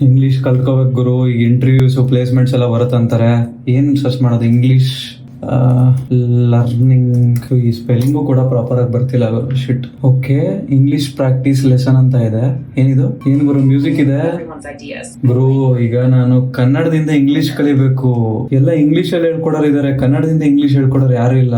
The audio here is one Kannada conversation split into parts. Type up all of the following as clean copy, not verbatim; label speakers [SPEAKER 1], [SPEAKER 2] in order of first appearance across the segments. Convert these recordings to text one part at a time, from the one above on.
[SPEAKER 1] ಇಂಗ್ಲಿಷ್ ಕಲ್ತ್ಕೋಬೇಕು ಗುರು. ಈಗ ಇಂಟರ್ವ್ಯೂಸ್ ಪ್ಲೇಸ್ಮೆಂಟ್ಸ್ ಎಲ್ಲ ಬರುತ್ತಂತಾರೆ. ಏನ್ ಸರ್ಚ್ ಮಾಡೋದು? English learning. ಈ ಸ್ಪೆಲ್ಲಿಂಗು ಕೂಡ ಪ್ರಾಪರ್ ಆಗಿ ಬರ್ತಿಲ್ಲ. ಶಿಟ್. ಓಕೆ, ಇಂಗ್ಲಿಷ್ ಪ್ರಾಕ್ಟೀಸ್ ಲೆಸನ್ ಅಂತ ಇದೆ. ಏನಿದು? ಏನ್ ಗುರು ಮ್ಯೂಸಿಕ್ ಇದೆ ಗುರು. ಈಗ ನಾನು ಕನ್ನಡದಿಂದ ಇಂಗ್ಲಿಷ್ ಕಲಿಬೇಕು. ಎಲ್ಲ ಇಂಗ್ಲಿಷ್ ಅಲ್ಲಿ ಹೇಳ್ಕೊಡೋರು ಇದಾರೆ, ಕನ್ನಡದಿಂದ ಇಂಗ್ಲಿಷ್ ಹೇಳ್ಕೊಡೋರು ಯಾರು ಇಲ್ಲ.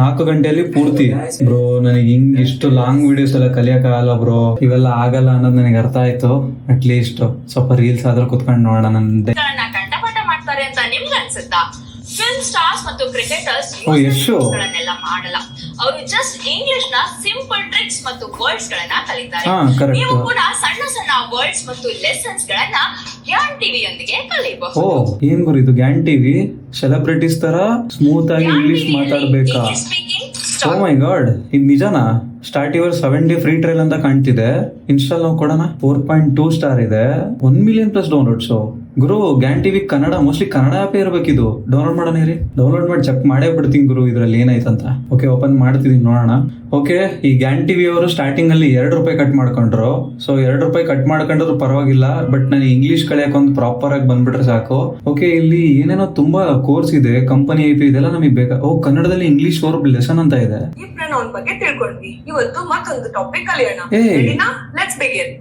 [SPEAKER 1] 4 ಗಂಟೆಯಲ್ಲಿ ಪೂರ್ತಿ. ಬ್ರೋ ನನಗೆ ಇಷ್ಟು ಲಾಂಗ್ ವಿಡಿಯೋಸ್ ಎಲ್ಲ ಕಲಿಯಕ್ ಆಗಲ್ಲ ಬ್ರೋ. ಇವೆಲ್ಲ ಆಗಲ್ಲ ಅನ್ನೋದು ನನಗೆ ಅರ್ಥ ಆಯ್ತು. ಅಟ್ ಲೀಸ್ಟ್ ಸ್ವಲ್ಪ ರೀಲ್ಸ್ ಆದ್ರೂ ಕುತ್ಕೊಂಡು ನೋಡೋಣ. ನಂದೆ
[SPEAKER 2] ಕಂಠಪಾಠ ಮಾಡ್ತಾರೆ ಅಂತ ನಿಮ್ಗೆ ಅನ್ಸುತ್ತಾ? ಫಿಲ್ಮ್ ಸ್ಟಾರ್ಸ್ ಮತ್ತು ಕ್ರಿಕೆಟರ್ಸ್ ಗಳನ್ನೆಲ್ಲ ಮಾಡಲ್ಲ. ಅವರು ಜಸ್ಟ್ ಇಂಗ್ಲಿಷ್ ನ ಸಿಂಪಲ್ ಟ್ರಿಕ್ಸ್ ಮತ್ತು ವರ್ಡ್ಸ್ ಗಳನ್ನ ಕಲಿತಾರೆ. ನೀವು ಕೂಡ ಸಣ್ಣ ಸಣ್ಣ ವರ್ಡ್ಸ್ ಮತ್ತು ಲೆಸನ್ಸ್ ಗಳನ್ನ ಗ್ಯಾನ್ ಟಿವಿ ಯೊಂದಿಗೆ ಕಲಿಯಬಹುದು.
[SPEAKER 1] ಏನ್ ಗುರು ಇದು? ಗ್ಯಾನ್ ಟಿವಿ ಸೆಲೆಬ್ರಿಟೀಸ್ ತರ ಸ್ಮೂತ್ ಆಗಿ ಇಂಗ್ಲಿಷ್ ಮಾತಾಡ್ಬೇಕಾ? ಓ ಮೈ ಗಾಡ್, ಇದು ನಿಜನಾ? Start your 7 day free trial ಅಂತ ಕಾಣ್ತಿದೆ. ಇನ್ಸ್ಟಾಲ್ ನಾವು ಕೊಡೋಣ. 4.2 ಸ್ಟಾರ್ ಇದೆ. 1 ಮಿಲಿಯನ್ ಪ್ಲಸ್ ಡೌನ್ಲೋಡ್ಸ್. ಗುರು ಗ್ಯಾನ್ ಟಿವಿ ಕನ್ನಡ, ಮೋಸ್ಟ್ಲಿ ಕನ್ನಡ ಆಪೇ ಇರ್ಬೇಕಿದು. ಡೌನ್ಲೋಡ್ ಮಾಡೋಣ ರೀ. ಡೌನ್ಲೋಡ್ ಮಾಡಿ ಚೆಕ್ ಮಾಡೇ ಬಿಡ್ತೀನಿ ಗುರು ಇದ್ರಲ್ಲಿ ಏನಾಯ್ತಂತ. ಓಕೆ, ಓಪನ್ ಮಾಡ್ತಿದೀನಿ, ನೋಡೋಣ. ಓಕೆ, ಈ ಗ್ಯಾನ್ ಟಿವಿ ಅವರು ಸ್ಟಾರ್ಟಿಂಗ್ ಅಲ್ಲಿ 2 ರೂಪಾಯಿ ಕಟ್ ಮಾಡ್ಕೊಂಡ್ರು. ಸೊ 2 ರೂಪಾಯಿ ಕಟ್ ಮಾಡ್ಕೊಂಡ್ರು ಪರವಾಗಿಲ್ಲ, ಬಟ್ ನನಗೆ ಇಂಗ್ಲಿಷ್ ಕಲಿಯಕ್ ಒಂದು ಪ್ರಾಪರ್ ಆಗಿ ಬಂದ್ಬಿಟ್ರೆ ಸಾಕು. ಓಕೆ, ಇಲ್ಲಿ ಏನೇನೋ ತುಂಬಾ ಕೋರ್ಸ್ ಇದೆ, ಕಂಪನಿ ಐಪಿ ಇದೆಲ್ಲ ನಮಗೆ ಬೇಕಾ? ಕನ್ನಡದಲ್ಲಿ ಇಂಗ್ಲಿಷ್ ವರ್ಬ್ ಲೆಸನ್ ಅಂತ ಇದೆ.
[SPEAKER 3] ಈ ಪ್ರನೌನ್ ಬಗ್ಗೆ ತಿಳ್ಕೊಂಡ್ವಿ. ಇವತ್ತು ಮತ್ತೊಂದು ಟಾಪಿಕ್ ಕಲಿಯೋಣ. Let's begin.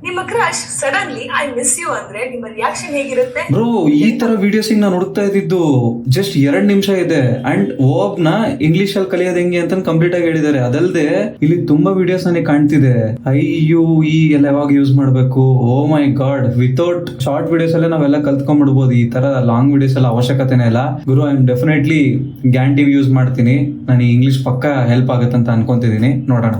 [SPEAKER 3] ನಿಮ್ಮ crush suddenly I miss you ಅಂದ್ರೆ ನಿಮ್ಮ ರಿಯಾಕ್ಷನ್ ಹೇಗಿರುತ್ತೆ?
[SPEAKER 1] ಬ್ರೋ, ಈ ತರ ವಿಡಿಯೋಸ್ ನಾನು ಹುಡುಕ್ತಾ ಇದ್ದಿದ್ದು. ಜಸ್ಟ್ 2 ನಿಮಿಷ ಇದೆ ಅಂಡ್ ಓಬ್ನ ಇಂಗ್ಲಿಷ್ ಅಲ್ಲಿ ಕಲಿಯೋದು ಹೆಂಗೆ ಅಂತ ಕಂಪ್ಲೀಟ್ ಆಗಿ ಹೇಳಿದ್ದಾರೆ. ಅದಲ್ಲದೆ ಇಲ್ಲಿ ತುಂಬಾ ವಿಡಿಯೋಸ್ ನನಗೆ ಕಾಣ್ತಿದೆ. IUE ಎಲ್ಲ ಯಾವಾಗ ಯೂಸ್ ಮಾಡ್ಬೇಕು? ಓ my god, without short videos ಅಲ್ಲೇ ನಾವೆಲ್ಲ ಕಲ್ತ್ಕೊಂಡ್ಬಿಡ್ಬೋದು. ಈ ತರ ಲಾಂಗ್ ವಿಡಿಯೋಸ್ ಎಲ್ಲ ಅವಶ್ಯಕತೆನೇ ಇಲ್ಲ ಗುರು. I am definitely Gyan TV use ಮಾಡ್ತೀನಿ. ನನಗೆ ಇಂಗ್ಲಿಷ್ ಪಕ್ಕ ಹೆಲ್ಪ್ ಆಗುತ್ತೆ ಅಂತ ಅನ್ಕೊಂತಿದೀನಿ. ನೋಡೋಣ.